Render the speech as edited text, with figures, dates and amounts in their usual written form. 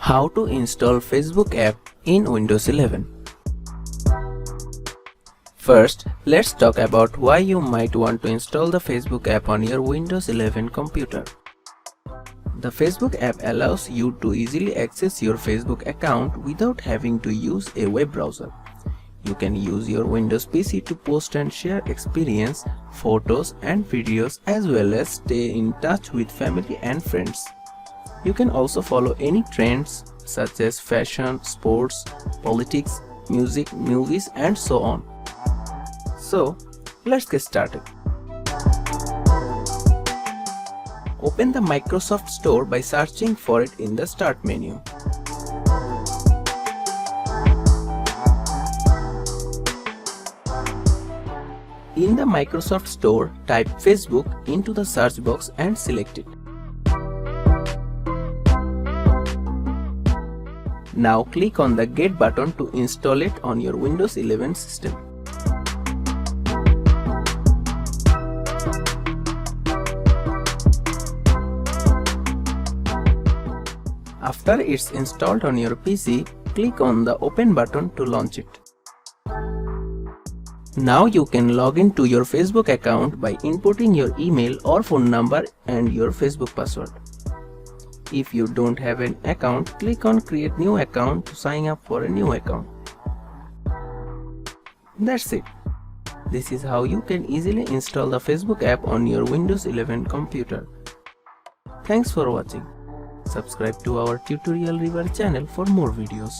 How to install Facebook app in Windows 11. First, let's talk about why you might want to install the Facebook app on your Windows 11 computer. The Facebook app allows you to easily access your Facebook account without having to use a web browser. You can use your Windows PC to post and share experience, photos and videos, as well as stay in touch with family and friends. You can also follow any trends such as fashion, sports, politics, music, movies and so on. So, let's get started. Open the Microsoft Store by searching for it in the Start menu. In the Microsoft Store, type Facebook into the search box and select it. Now click on the Get button to install it on your Windows 11 system. After it's installed on your PC, click on the Open button to launch it. Now you can log into your Facebook account by inputting your email or phone number and your Facebook password. If you don't have an account, click on Create New Account to sign up for a new account. That's it. This is how you can easily install the Facebook app on your Windows 11 computer. Thanks for watching. Subscribe to our Tutorial River channel for more videos.